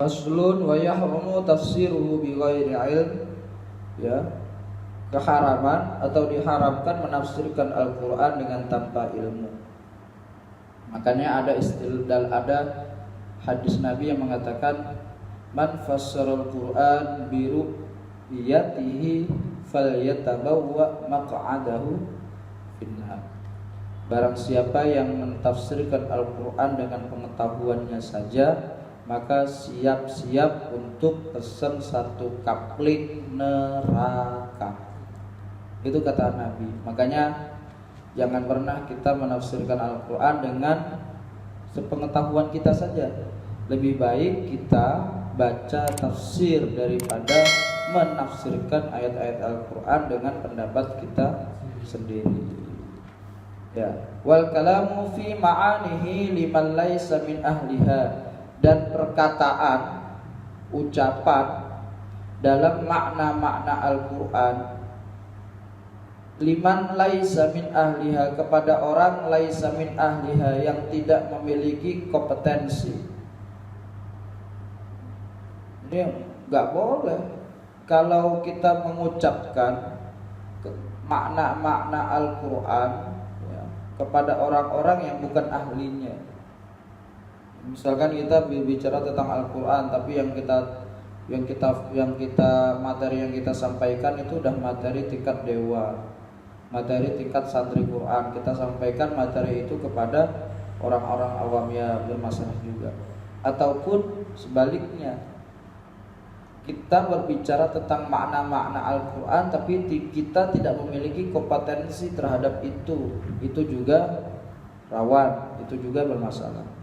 Faslun wa yahrumu tafsiruhu bi ghairi ilm, ya, keharaman atau diharamkan menafsirkan Al-Qur'an dengan tanpa ilmu. Makanya ada istidlal, ada hadis Nabi yang mengatakan man fassarul Qur'an bi ru'yatihi falyatabawwa maq'adahu finnar. Barang siapa yang mentafsirkan Al-Qur'an dengan pengetahuannya saja, maka siap-siap untuk pesen satu kapling neraka. Itu kata Nabi. Makanya jangan pernah kita menafsirkan Al-Quran dengan sepengetahuan kita saja. Lebih baik kita baca tafsir daripada menafsirkan ayat-ayat Al-Quran dengan pendapat kita sendiri. Ya. Wal kalamu fi ma'anihi liman laisa min ahliha. Dan perkataan, ucapan dalam makna-makna Al-Quran liman laisa min ahliha, kepada orang laisa min ahliha yang tidak memiliki kompetensi. Ini nggak boleh kalau kita mengucapkan makna-makna Al-Quran, ya, kepada orang-orang yang bukan ahlinya. Misalkan kita bicara tentang Al-Quran, tapi yang materi yang kita sampaikan itu udah materi tingkat dewa, materi tingkat santri Quran. Kita sampaikan materi itu kepada orang-orang awam, ya bermasalah juga. Ataupun sebaliknya, kita berbicara tentang makna-makna Al-Quran tapi kita tidak memiliki kompetensi terhadap itu juga rawan, itu juga bermasalah.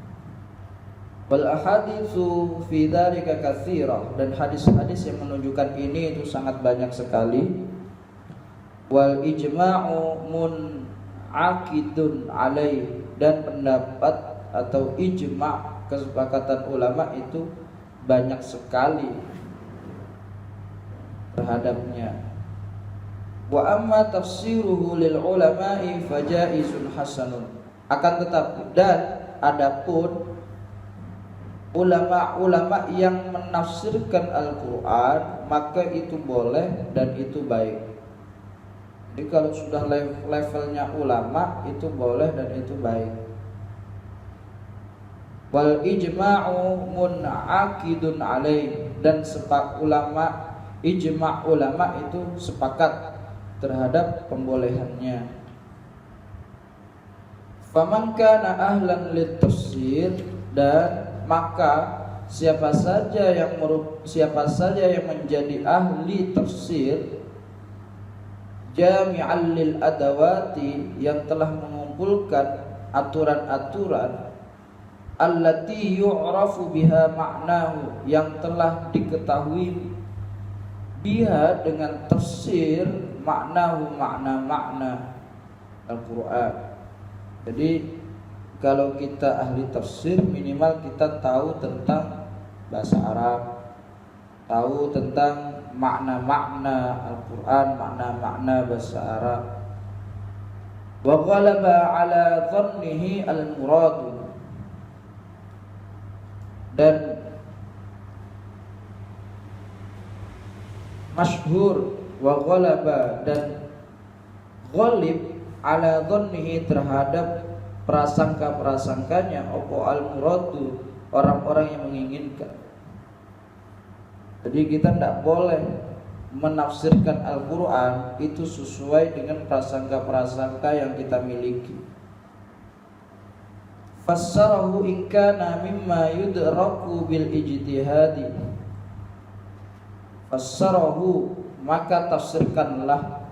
Wal ahaditsu fi dzalika katsirah, dan hadis-hadis yang menunjukkan ini itu sangat banyak sekali. Wal ijma'u mun'aqidun alaih, dan pendapat atau ijma' kesepakatan ulama itu banyak sekali terhadapnya. Wa amma tafsiruhu lil ulama'i fajaizun hasanun. Akan tetapi, dan adapun ulama-ulama yang menafsirkan Al-Quran, maka itu boleh dan itu baik. Jadi kalau sudah levelnya ulama, itu boleh dan itu baik. Wal ijma'u mun'aqidun alaih, dan ijma' ulama itu sepakat terhadap pembolehannya. Faman kana ahlan lit-tafsir, dan maka siapa saja yang menjadi ahli tafsir, jami'al lil adawati, yang telah mengumpulkan aturan-aturan, allati yu'rafu biha ma'nahu, yang telah diketahui biha dengan tafsir, maknahu, makna Al-Quran. Jadi kalau kita ahli tafsir, minimal kita tahu tentang bahasa Arab, tahu tentang makna-makna Al-Quran, makna-makna bahasa Arab. Wa ghalaba ala dhannihi al-muradu, dan masyhur, wa ghalaba, dan ghalib ala dhannihi, terhadap prasangka-prasangkanya, opo al-muradu, orang-orang yang menginginkan. Jadi kita tidak boleh menafsirkan Al-Quran itu sesuai dengan prasangka-prasangka yang kita miliki. Fassarahu in kana mimma yudraku bil ijtihadi. Fassarahu, maka tafsirkanlah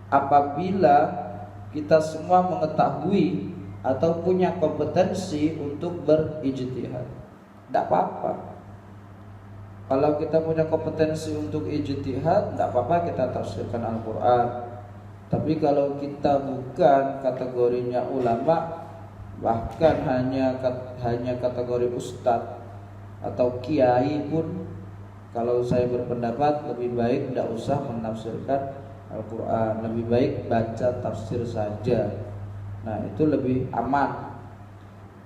apabila kita semua mengetahui atau punya kompetensi untuk berijtihad. Tidak apa-apa. Kalau kita punya kompetensi untuk ijtihad, tidak apa-apa kita tafsirkan Al-Quran. Tapi kalau kita bukan kategorinya ulama, bahkan hanya kategori ustadz atau kiai pun, kalau saya berpendapat lebih baik tidak usah menafsirkan Al-Quran, lebih baik baca tafsir saja. Nah, itu lebih aman.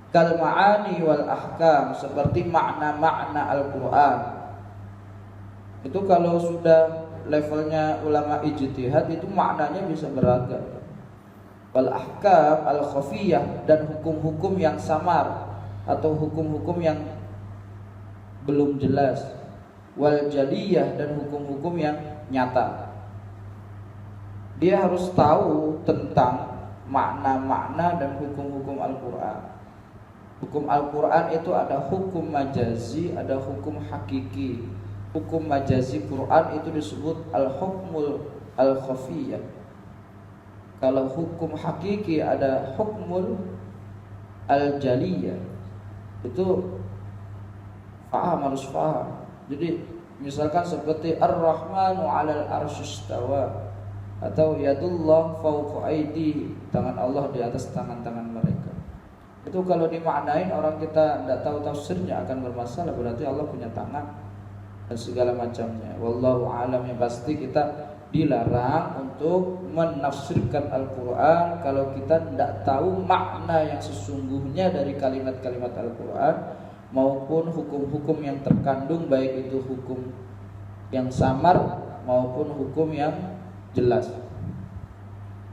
kal ma'ani wal ahkam, seperti makna-makna Al-Qur'an. Itu kalau sudah levelnya ulama ijtihad itu maknanya bisa beragam. Wal ahkam al khafiyah, dan hukum-hukum yang samar atau hukum-hukum yang belum jelas. Wal jaliyah, dan hukum-hukum yang nyata. Dia harus tahu tentang makna-makna dan hukum-hukum Al-Qur'an. Hukum Al-Qur'an itu ada hukum majazi, ada hukum hakiki. Hukum majazi Quran itu disebut al-hukmul al-khafiyah. Kalau hukum hakiki ada hukmul al-jaliyah. Itu harus paham. Jadi misalkan seperti Ar-Rahmanu 'alal arsy istawa, atau yadullah fawqa aydih, tangan Allah di atas tangan-tangan mereka. Itu kalau dimaknain orang kita tidak tahu tafsirnya akan bermasalah, berarti Allah punya tangan dan segala macamnya. Wallahu a'lam. Yang pasti kita dilarang untuk menafsirkan Al-Quran kalau kita tidak tahu makna yang sesungguhnya dari kalimat-kalimat Al-Quran maupun hukum-hukum yang terkandung, baik itu hukum yang samar maupun hukum yang jelas.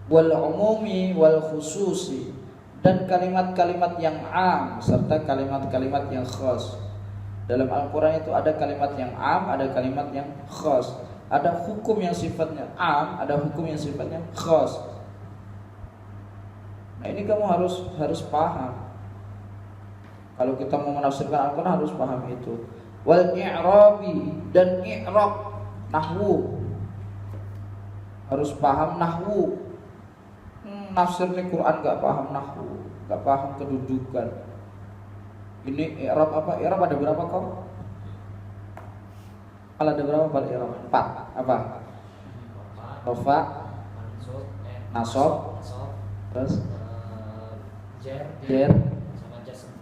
Wal umumi wal khususi, dan kalimat-kalimat yang am serta kalimat-kalimat yang khas. Dalam Al-Quran itu ada kalimat yang am, ada kalimat yang khas. Ada hukum yang sifatnya am, ada hukum yang sifatnya khas. Nah ini kamu harus paham. Kalau kita mau menafsirkan Al-Quran harus paham itu. Wal i'rabi, dan i'rab, nahwu. Harus paham nahwu. Nafsir nih Quran gak paham nahwu, gak paham kedudukan. Ini i'rab apa? I'rab ada berapa kok? Kalau ada berapa pada i'rab? 4. Apa? Rafa, nasab, terus jar,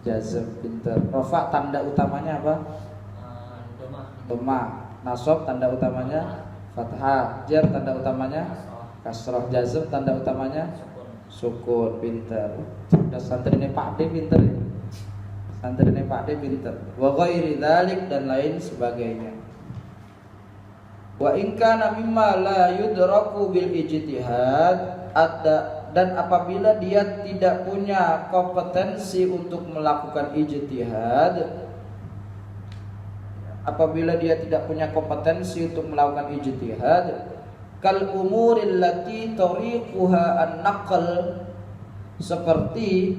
jazm. Pinter. Rafa tanda utamanya apa? Dhamma. Nasab tanda utamanya fathah. Jar tanda utamanya kasrah. Jazm tanda utamanya sukun. Pinter. Udah santri ini Pak D pinter ya. Santri ini Pak D pinter. Wa ghairi dzalik, dan lain sebagainya. Wa in kana mimma la yudraku bil ijtihad, dan apabila dia tidak punya kompetensi untuk melakukan ijtihad, apabila dia tidak punya kompetensi untuk melakukan ijtihad, kal umuril lati tariquha an-naql, seperti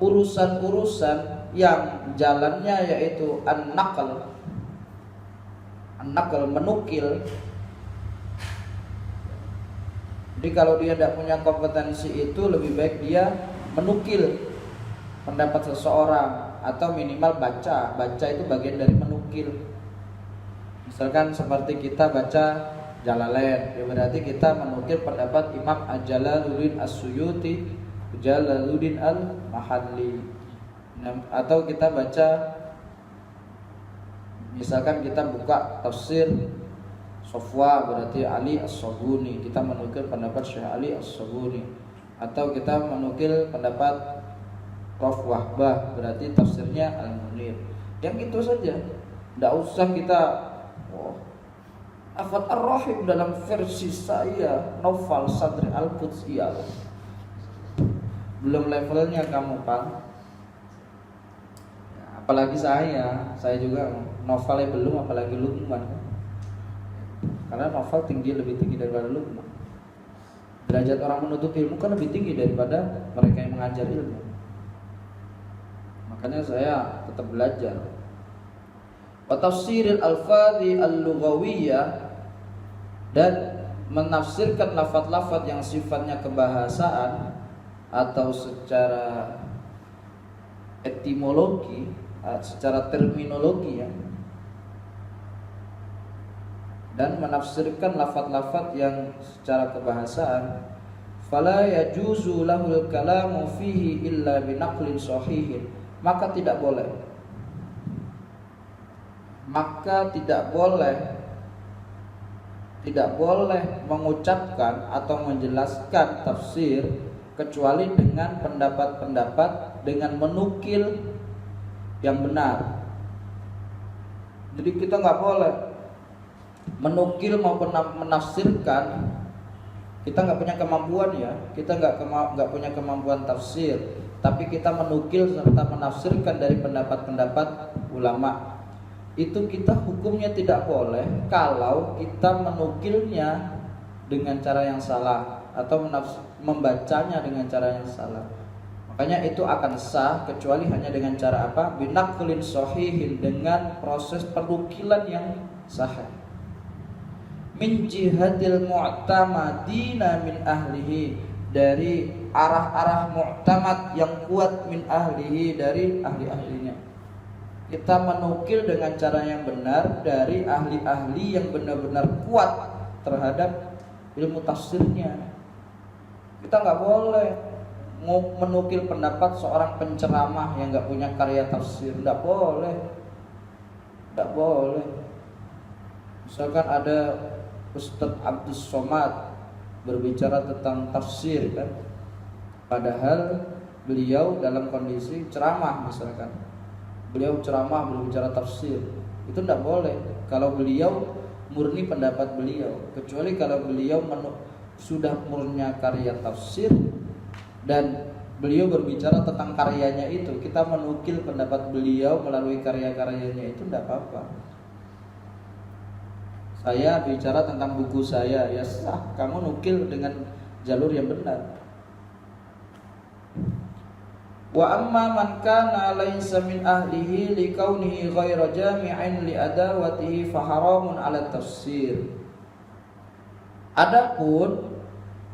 urusan-urusan yang jalannya yaitu an-naql. An-naql menukil. Jadi kalau dia tidak punya kompetensi itu, lebih baik dia menukil pendapat seseorang, atau minimal baca. Baca itu bagian dari menukil. Misalkan seperti kita baca Jalalain, ya berarti kita menukil pendapat Imam Jalaluddin As-Suyuti, Jalaluddin Al-Mahalli. Atau kita baca, misalkan kita buka tafsir Sofwa, berarti Ali As-Sabuni, kita menukil pendapat Syekh Ali As-Sabuni. Atau kita menukil pendapat Prof. Wahbah, berarti tafsirnya Al-Munir. Yang itu saja, tidak usah kita Afat Ar-Rahim dalam versi saya Novel Sadri Al-Qudsiyah. Belum levelnya kamu, Pak. Apalagi saya juga novelnya belum, apalagi Luqman. Karena novel lebih tinggi daripada Luqman. Derajat orang menuntut ilmu kan lebih tinggi daripada mereka yang mengajar ilmu. Makanya saya tetap belajar. Wa tafsiril alfadhi al-lughawiyah, dan menafsirkan lafaz-lafaz yang sifatnya kebahasaan atau secara etimologi, secara terminologi ya. Dan menafsirkan lafaz-lafaz yang secara kebahasaan, fala yajuzu lahul kalamu fihi illa binaqlin sahihin, maka tidak boleh mengucapkan atau menjelaskan tafsir kecuali dengan pendapat-pendapat dengan menukil yang benar. Jadi kita nggak boleh menukil maupun menafsirkan. Kita nggak punya kemampuan ya, kita nggak punya kemampuan tafsir, tapi kita menukil serta menafsirkan dari pendapat-pendapat ulama. Itu kita hukumnya tidak boleh kalau kita menukilnya dengan cara yang salah atau membacanya dengan cara yang salah. Makanya itu akan sah kecuali hanya dengan cara apa? Binaqlin shahihin, dengan proses penukilan yang sahih. Min jihadil mu'tamadina min ahlihi, dari arah-arah mu'tamad yang kuat, min ahlihi, dari ahli-ahlinya. Kita menukil dengan cara yang benar dari ahli-ahli yang benar-benar kuat terhadap ilmu tafsirnya. Kita nggak boleh menukil pendapat seorang penceramah yang nggak punya karya tafsir. Nggak boleh, nggak boleh. Misalkan ada Ustadz Abdus Somad berbicara tentang tafsir kan, padahal beliau dalam kondisi ceramah, misalkan beliau ceramah berbicara tafsir, itu tidak boleh kalau beliau murni pendapat beliau, kecuali kalau beliau sudah murnya karya tafsir dan beliau berbicara tentang karyanya itu, kita menukil pendapat beliau melalui karya-karyanya, itu tidak apa-apa. Saya bicara tentang buku saya, ya sah, kamu nukil dengan jalur yang benar. Wa amma man kana laysa min ahlihi li kaunihi ghairu jami'in li adawatihi fa haramun 'ala tafsir. Adapun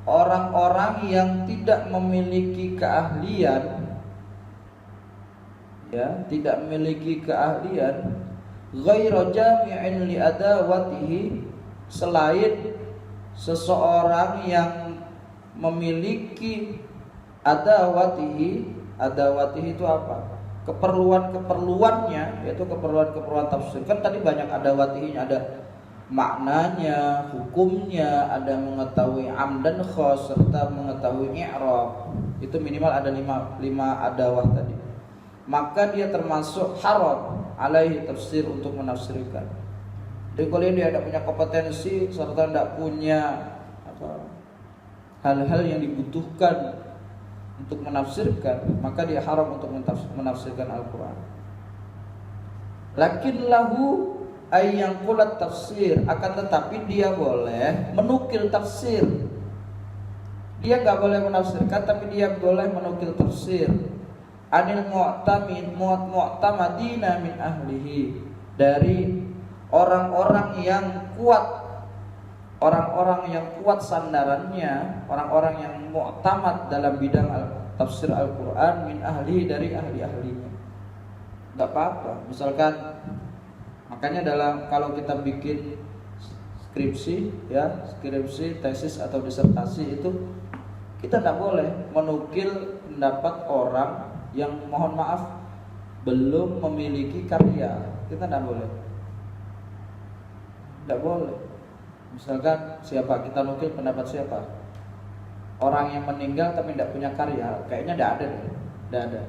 orang-orang yang tidak memiliki keahlian, ya, tidak memiliki keahlian, ghairu jami'in li adawatihi, selain seseorang yang memiliki adawatihi. Adawatihi itu apa? Keperluan-keperluannya, yaitu keperluan-keperluan tafsir. Kan tadi banyak adawatihinya, ada maknanya, hukumnya, ada mengetahui amdan khos serta mengetahui i'rab. Itu minimal ada 5 adawah tadi. Maka dia termasuk haram alaihi tafsir, untuk menafsirkan. Jadi kalau dia tidak punya kompetensi serta tidak punya hal-hal yang dibutuhkan untuk menafsirkan, maka dia haram untuk menafsirkan Al-Quran. Lakin lahu ayyang qulat tafsir, akan tetapi dia boleh menukil tafsir. Dia nggak boleh menafsirkan, tapi dia boleh menukil tafsir. Anil mu'tamadina min ahlihi, dari orang-orang yang kuat, orang-orang yang kuat sandarannya, orang-orang yang mu'tamad dalam bidang tafsir Al-Quran, min ahli, dari ahli-ahlinya. Gak apa-apa. Misalkan, makanya kalau kita bikin skripsi, ya, skripsi, tesis atau disertasi itu, kita tidak boleh menukil pendapat orang yang, mohon maaf, belum memiliki karya. Kita tidak boleh. Tidak boleh. Misalkan siapa, kita nukil pendapat siapa? Orang yang meninggal tapi tidak punya karya, kayaknya tidak ada deh. Tidak ada.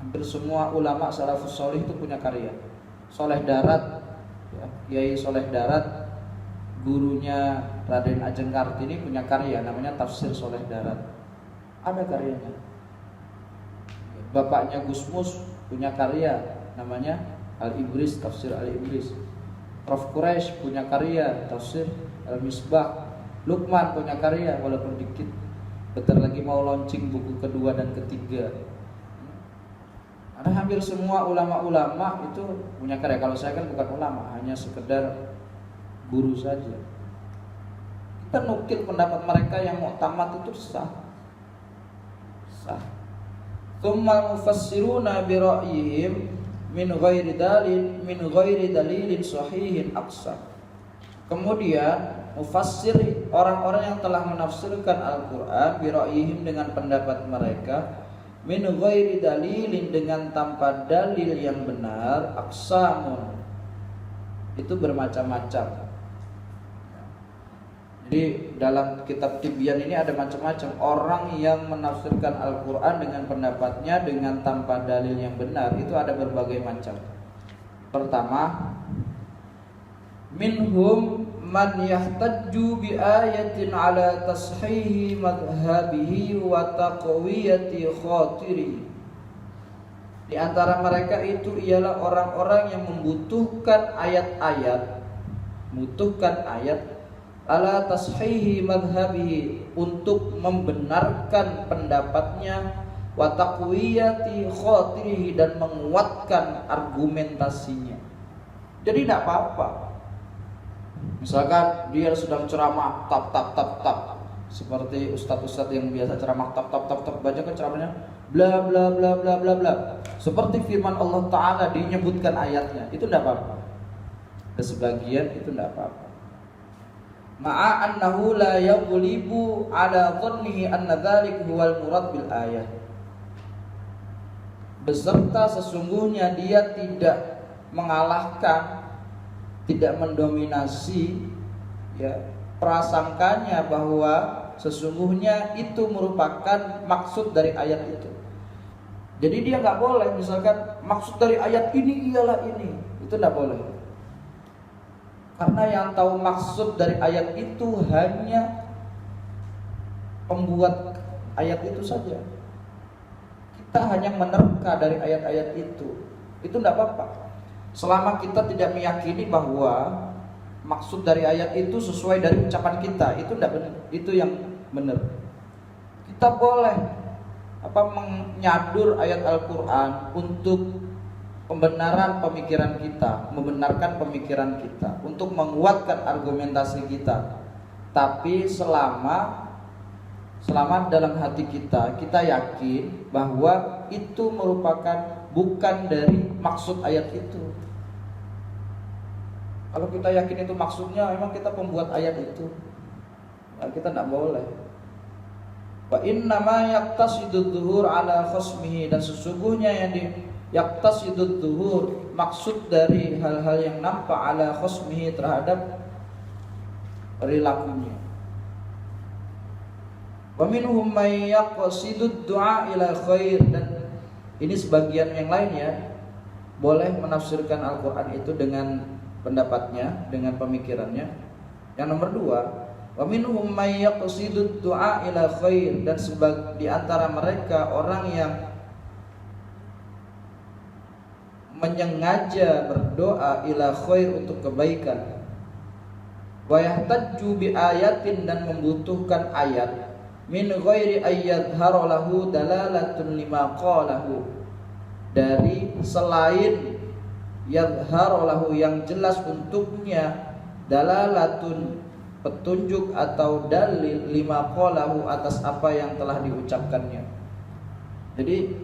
Hampir semua ulama salafus sholih itu punya karya. Soleh Darat, ya, Kiai Soleh Darat, gurunya Raden Ajeng Kartini punya karya, namanya Tafsir Soleh Darat. Ada karyanya. Bapaknya Gusmus punya karya, namanya Al-Ibris, Tafsir Al-Ibris. Prof Quraisy punya karya, Tafsir Al-Misbah. Luqman punya karya, walaupun dikit. Bentar lagi mau launching buku kedua dan ketiga. Ada hampir semua ulama-ulama itu punya karya. Kalau saya kan bukan ulama, hanya sekedar guru saja. Kita nukil pendapat mereka yang mu'tamad itu sah. Sah. Tsummal mufassiruna bi ra'yihim min ghairi dalilin sahihin aqsa. Kemudian mufassir, orang-orang yang telah menafsirkan Al-Quran, bi ra'yihim, dengan pendapat mereka, min ghairi dalilin, dengan tanpa dalil yang benar, aqsamun, itu bermacam-macam. Jadi Jadi dalam kitab Tibyan ini ada macam-macam orang yang menafsirkan Al-Quran dengan pendapatnya dengan tanpa dalil yang benar. Itu ada berbagai macam. Pertama, minhum man yahtajju bi ayatin ala tashihi madhhabihi wa taqwiyati khatirihi. Di antara mereka itu ialah orang-orang yang membutuhkan ayat-ayat, ala tashihi madhhabihi, untuk membenarkan pendapatnya, wa taqwiyati khatirihi, dan menguatkan argumentasinya. Jadi tidak apa-apa. Misalkan dia sedang ceramah tap, seperti ustadz-ustadz yang biasa ceramah tap, baca kan ceramahnya bla bla bla bla bla bla. Seperti firman Allah Ta'ala dinyebutkan ayatnya, itu tidak apa-apa. Dan sebagian itu tidak apa-apa. Ma'a annahu la yaghlibu ala dhannihi anna dzalik huwal murad bil ayah. Beserta sesungguhnya dia tidak mengalahkan, tidak mendominasi ya prasangkanya bahwa sesungguhnya itu merupakan maksud dari ayat itu. Jadi dia nggak boleh misalkan maksud dari ayat ini ialah ini, itu nggak boleh. Karena yang tahu maksud dari ayat itu hanya pembuat ayat itu saja. Kita hanya menerka dari ayat-ayat itu nggak apa-apa. Selama kita tidak meyakini bahwa maksud dari ayat itu sesuai dari ucapan kita, itu tidak benar. Itu yang benar. Kita boleh menyadur ayat Al-Quran untuk pembenaran pemikiran kita, membenarkan pemikiran kita, untuk menguatkan argumentasi kita. Tapi selama dalam hati kita yakin bahwa itu merupakan bukan dari maksud ayat itu. Kalau kita yakin itu maksudnya, memang kita pembuat ayat itu, nah, kita tidak boleh. Wa innama yaqtasidud dhuhur ala khasmihi, dan sesungguhnya yang yaqtasidud dhuhur, maksud dari hal-hal yang nampak ala khasmihi, terhadap perilakunya. Wa minhum may yaqsidud du'a ila khair, dan ini sebagian yang lainnya boleh menafsirkan Al-Quran itu dengan pendapatnya, dengan pemikirannya. Yang nomor 2, wa minhum may yaqsidud du'a ila khair, dan di antara mereka orang yang menyengaja berdoa ila khair, untuk kebaikan. Wa yahtajju bi ayatin, dan membutuhkan ayat, min ghairi ayyadhhara lahu dalalatun lima qalahu, dari selain yadhhara lahu, yang jelas untuknya, dalalatun, petunjuk atau dalil, lima qalahu, atas apa yang telah diucapkannya. Jadi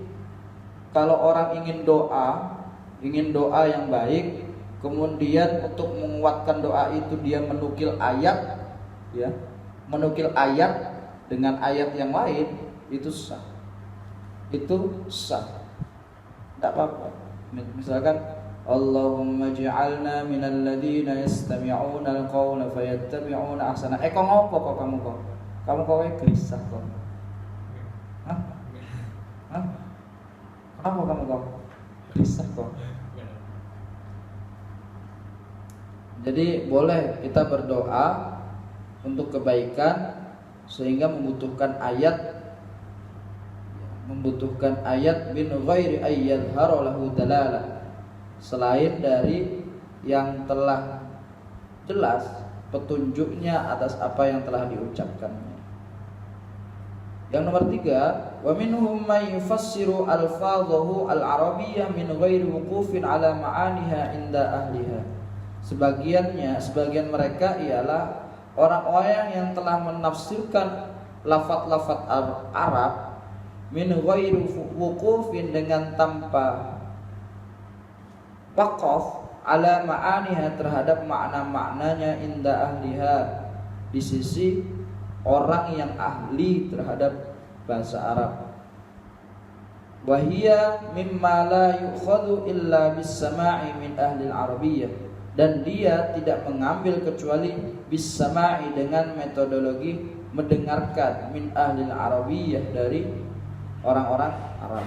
kalau orang ingin doa yang baik, kemudian untuk menguatkan doa itu dia menukil ayat, ya, menukil ayat dengan ayat yang lain, itu sah. Itu sah. Tidak apa-apa. Misalkan Allahumma ja'alna minal ladina yastami'una al-qawla fayattabi'una ahsana. Kok ngopo kok kamu kok? Kamu kok gelisah kok? Hah? Kenapa kamu kok gelisah kok? Jadi boleh kita berdoa untuk kebaikan, sehingga membutuhkan ayat bin ghairi ayyadhhara lahu dalalah, selain dari yang telah jelas petunjuknya atas apa yang telah diucapkannya. Yang nomor 3, wa minhum may yufassiru alfadhahu al-arabiyyah min ghairi wuqufin ala ma'aniha inda ahliha. Sebagian mereka ialah orang-orang yang telah menafsirkan lafaz-lafaz Arab min ghairi wuqufin, dengan tanpa waqaf ala ma'aniha, terhadap makna-maknanya, inda ahliha, di sisi orang yang ahli terhadap bahasa Arab. Wahia mimma la yukhadhu illa bis sama'i min ahli al-arabiyyah, dan dia tidak mengambil kecuali bisama'i dengan metodologi mendengarkan min ahlil arabiyyah dari orang-orang Arab,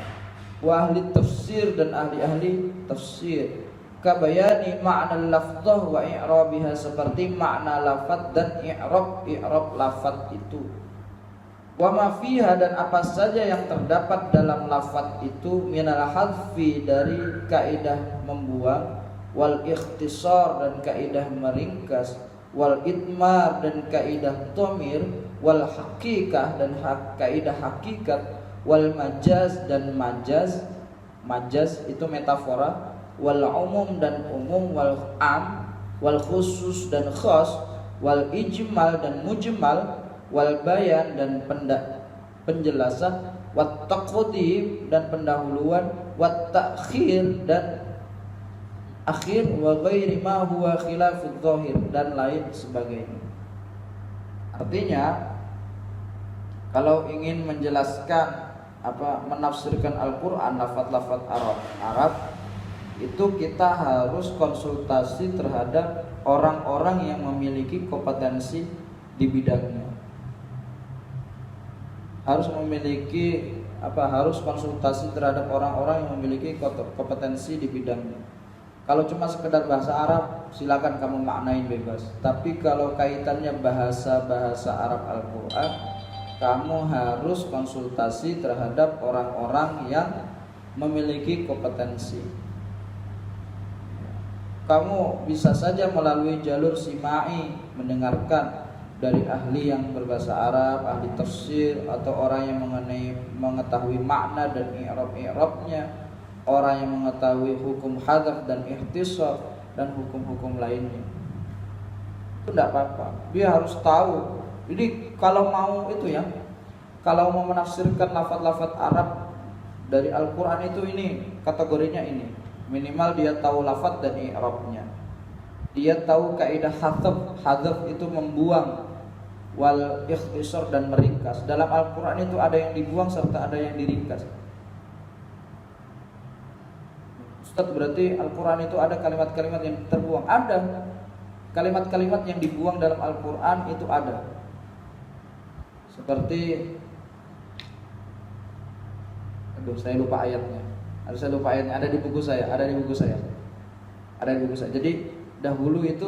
wa ahli tafsir dan ahli-ahli tafsir, kabayani ma'na lafzah wa i'rabiha, seperti makna lafaz dan i'rab lafaz itu, wa ma fiha, dan apa saja yang terdapat dalam lafaz itu, minal hadfi, dari kaidah membuang, wal ikhtisar, dan kaidah meringkas, wal idmar, dan kaidah dhamir, wal hakikah, dan kaidah hakikat, wal majaz, dan majaz itu metafora, wal umum, dan umum, wal am, wal khusus, dan khas, wal ijmal, dan mujmal, wal bayan, dan penjelasan, wat taqdim, dan pendahuluan, wat ta'khir, dan akhir, wa ghairi ma huwa khilafudz zahir, dan lain sebagainya. Artinya kalau ingin menjelaskan menafsirkan Al-Qur'an lafaz-lafaz Arab itu kita harus konsultasi terhadap orang-orang yang memiliki kompetensi di bidangnya. Harus konsultasi terhadap orang-orang yang memiliki kompetensi di bidangnya. Kalau cuma sekedar bahasa Arab, silakan kamu maknain bebas. Tapi kalau kaitannya bahasa Arab Al-Qur'an, kamu harus konsultasi terhadap orang-orang yang memiliki kompetensi. Kamu bisa saja melalui jalur simai mendengarkan dari ahli yang berbahasa Arab, ahli tafsir, atau orang yang mengetahui makna dan i'rabnya, orang yang mengetahui hukum hadzaf dan ikhtisar dan hukum-hukum lainnya. Itu tidak apa-apa. Dia harus tahu. Jadi kalau mau kalau mau menafsirkan lafaz-lafaz Arab dari Al-Qur'an itu, ini kategorinya ini. Minimal dia tahu lafaz dan i'rabnya. Dia tahu kaidah hadzaf itu membuang, wal ikhtisar, dan meringkas. Dalam Al-Qur'an itu ada yang dibuang serta ada yang diringkas. Ustaz, berarti Al-Quran itu ada kalimat-kalimat yang terbuang? Ada. Kalimat-kalimat yang dibuang dalam Al-Quran itu ada. Seperti, saya lupa ayatnya. Ada di buku saya. Jadi dahulu itu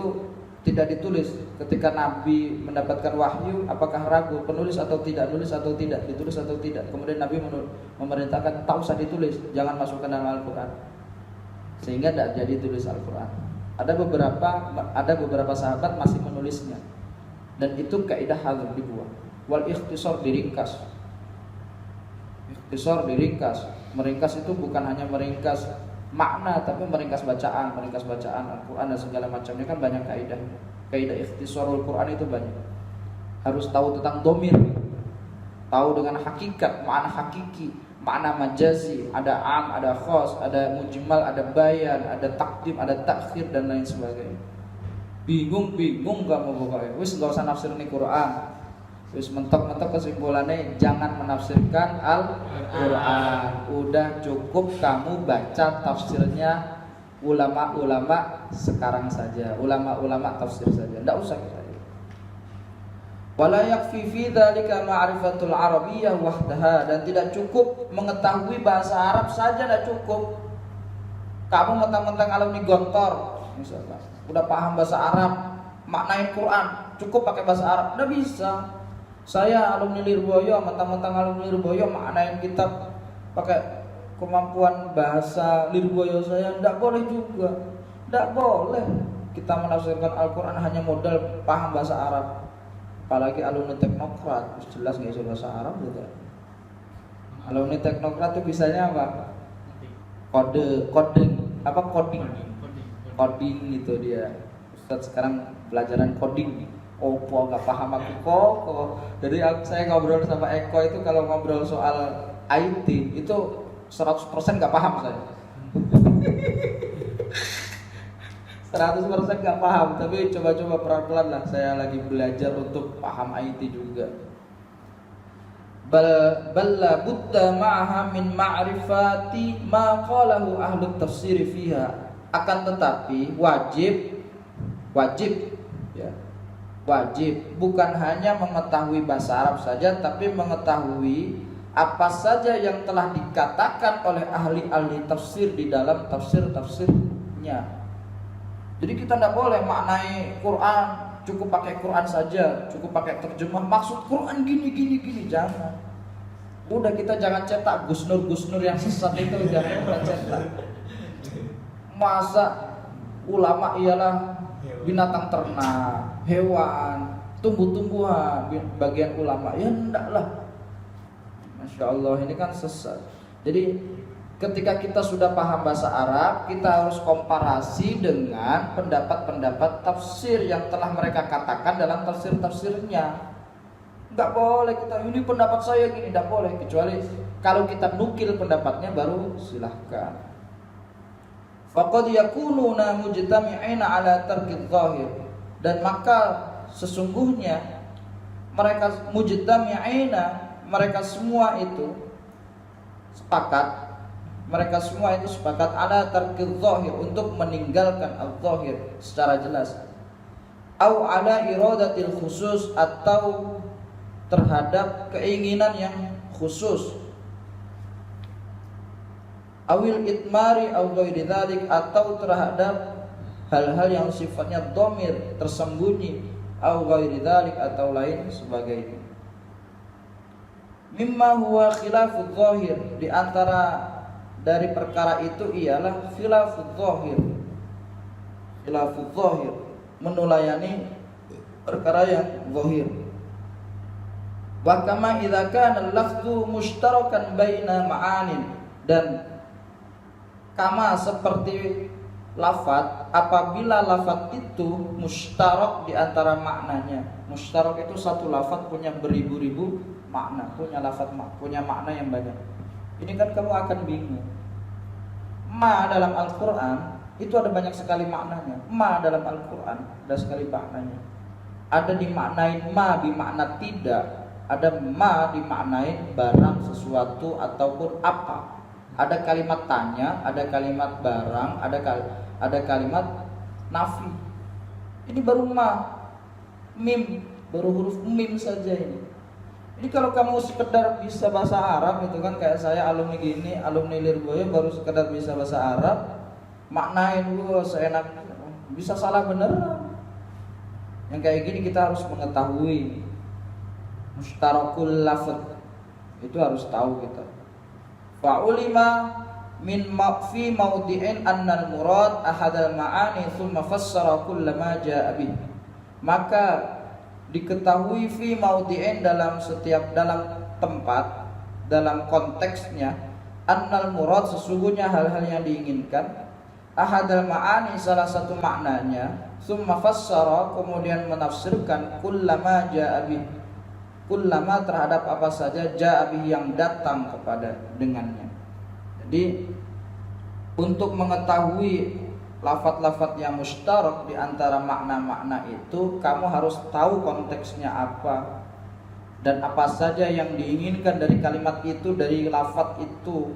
tidak ditulis. Ketika Nabi mendapatkan wahyu, apakah ragu penulis atau tidak, ditulis atau tidak. Kemudian Nabi memerintahkan tak usah ditulis, jangan masukkan dalam Al-Quran, sehingga tidak jadi tulis Al-Quran. Ada beberapa sahabat masih menulisnya, dan itu kaidah hadzaf dibuang. Wal ikhtisar, diringkas. Meringkas itu bukan hanya meringkas makna, tapi meringkas bacaan Al-Quran dan segala macamnya. Kan banyak kaidah ikhtisarul Quran itu banyak. Harus tahu tentang dhamir, tahu dengan hakikat, makna hakiki, makna majazi, ada am, ada khos, ada mujmal, ada bayan, ada takdim, ada takhir, dan lain sebagainya. Bingung kamu pokoknya. Wis enggak usah nafsir nih Quran. Wis mentok-mentok kesimpulannya jangan menafsirkan Al-Quran. Udah cukup kamu baca tafsirnya ulama-ulama sekarang saja, ulama-ulama tafsir saja. Enggak usah kita. Wala yakfi fi dzalika ma'rifatul arabiyyah wahdaha, dan tidak cukup mengetahui bahasa Arab saja, tidak cukup. Kamu mentang-mentang alumni Gontor misalkan, udah paham bahasa Arab, maknain Quran, cukup pakai bahasa Arab, enggak bisa. Saya alumni Lirboyo, mentang-mentang alumni Lirboyo maknain kitab pakai kemampuan bahasa Lirboyo saya, enggak boleh juga. Enggak boleh kita menafsirkan Al-Quran hanya modal paham bahasa Arab. Apalagi alumni teknokrat, jelas nggak bisa bahasa Arab gitu. Alumni teknokrat itu bisanya apa? Coding gitu dia. Ustaz sekarang pelajaran coding. Opo nggak paham aku kok. Jadi saya ngobrol sama Eko itu, kalau ngobrol soal IT itu 100% nggak paham saya. 100% nggak paham, tapi coba-coba pelan-pelan lah. Saya lagi belajar untuk paham IT juga. Balla budda ma'aha min ma'rifati ma qalahu ahlu tafsir fiha. Akan tetapi wajib Wajib, ya. Wajib bukan hanya mengetahui bahasa Arab saja, tapi mengetahui apa saja yang telah dikatakan oleh ahli-ahli tafsir di dalam tafsir-tafsirnya. Jadi kita tidak boleh maknai Quran cukup pakai Quran saja, cukup pakai terjemah maksud Quran gini, jangan. Udah, kita jangan cetak Gus Nur yang sesat itu, jangan kita cetak. Masa ulama ialah binatang ternak, hewan, tumbuh-tumbuhan, bagian ulama? Ya enggak lah. Masya Allah, ini kan sesat. Jadi ketika kita sudah paham bahasa Arab, kita harus komparasi dengan pendapat-pendapat tafsir yang telah mereka katakan dalam tafsir-tafsirnya. Enggak boleh kita, ini pendapat saya gini, enggak boleh. Kecuali kalau kita nukil pendapatnya baru silahkan. Faqad yakununa mujtami'ina ala tarkidz zahir. Dan maka sesungguhnya mereka mujtami'ina, mereka semua itu sepakat ala tarkidz zahir, untuk meninggalkan al-zahir secara jelas. Au ala iradatil khusus, atau terhadap keinginan yang khusus. Awil itmari au ghairi dzalik, atau terhadap hal-hal yang sifatnya dhamir, tersembunyi, au ghairi dzalik, atau lain sebagainya. Mimma huwa khilafudz zahir, di antara dari perkara itu ialah khilafudz zahir. Khilafudz zahir menulayani perkara yang zahir. Wa kama idza kana al-lafdhu mushtarakan baina ma'anin, dan kama seperti lafaz, apabila lafaz itu mustarak di antara maknanya. Mustarak itu satu lafaz punya beribu-ribu makna, punya lafaz punya makna yang banyak. Ini kan kamu akan bingung. Ma dalam Al-Qur'an itu ada banyak sekali maknanya. Ma dalam Al-Qur'an ada sekali maknanya. Ada dimaknain ma bermakna tidak, ada ma dimaknain barang, sesuatu, ataupun apa. Ada kalimat tanya, ada kalimat barang, ada kalimat nafi. Ini baru ma, mim, baru huruf mim saja ini. Ini kalau kamu sekedar bisa bahasa Arab itu kan, kayak saya alumni gini, alumni Lirboyo baru sekedar bisa bahasa Arab, maknain gua seenak, bisa salah beneran. Yang kayak gini kita harus mengetahui mustarakul lafz, itu harus tahu kita. Fa'ulima min fi mawdi'in annal murad ahadal ma'ani thumma fassara kullama ja'a bih. Maka diketahui fi mawdi'in, dalam tempat, dalam konteksnya, annal murad, sesungguhnya hal-hal yang diinginkan, ahadal ma'ani, salah satu maknanya, thumma fassara, kemudian menafsirkan, kullama ja'a bih, kullama terhadap apa saja, ja'abih yang datang kepada dengannya. Jadi untuk mengetahui lafaz-lafaz yang mustarak di antara makna-makna itu, kamu harus tahu konteksnya apa dan apa saja yang diinginkan dari kalimat itu, dari lafaz itu,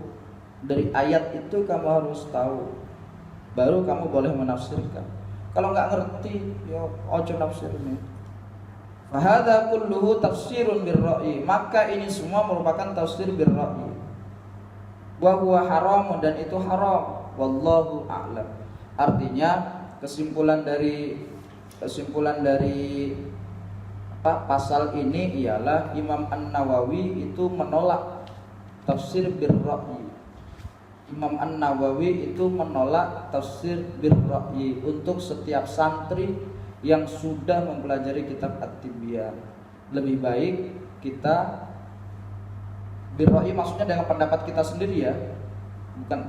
dari ayat itu, kamu harus tahu. Baru kamu boleh menafsirkan. Kalau nggak ngerti, ya ojo nafsirnya. Fahadha kulluhu tafsirun birra'i, maka ini semua merupakan tafsir birra'i. Wa huwa haram, dan itu haram. Wallahu a'lam. Artinya kesimpulan dari pasal ini ialah Imam An-Nawawi itu menolak tafsir birra'i. Imam An-Nawawi itu menolak tafsir birra'i untuk setiap santri yang sudah mempelajari kitab At-Tibyan. Lebih baik kita birra'i, maksudnya dengan pendapat kita sendiri ya,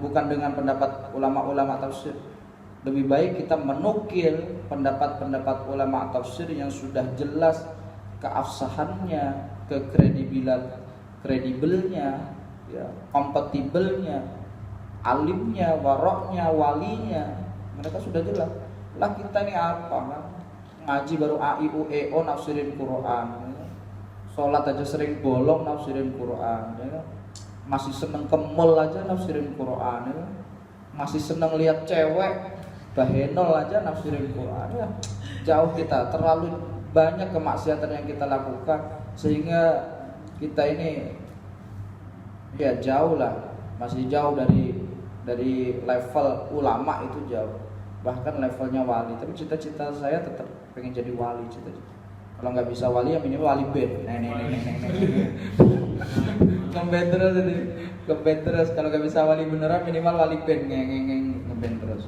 bukan dengan pendapat ulama-ulama tafsir. Lebih baik kita menukil pendapat-pendapat ulama tafsir yang sudah jelas keabsahannya, kredibelnya, ya, kompatibelnya, alimnya, waroknya, walinya, mereka sudah jelas. Lah kita ini apa kan? Ngaji baru a i u e o nafsirin Quran. Sholat aja sering bolong nafsirin Quran, ya. Masih seneng ke mall aja nafsirin Quran, ya. Masih seneng lihat cewek bahenol aja nafsirin Quran, ya. jauh kita, terlalu banyak kemaksiatan yang kita lakukan sehingga kita ini ya jauh lah, masih jauh dari level ulama itu jauh, bahkan levelnya wali. Tapi cita-cita saya tetap pengen jadi wali, cita-cita. Kalau nggak bisa wali ya minimal wali band. Ngeband terus ini, ngeband terus. Kalau nggak bisa wali beneran minimal wali band, ngeband terus.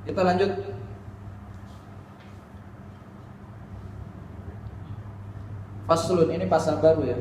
Kita lanjut. Faslun, ini pasal baru ya.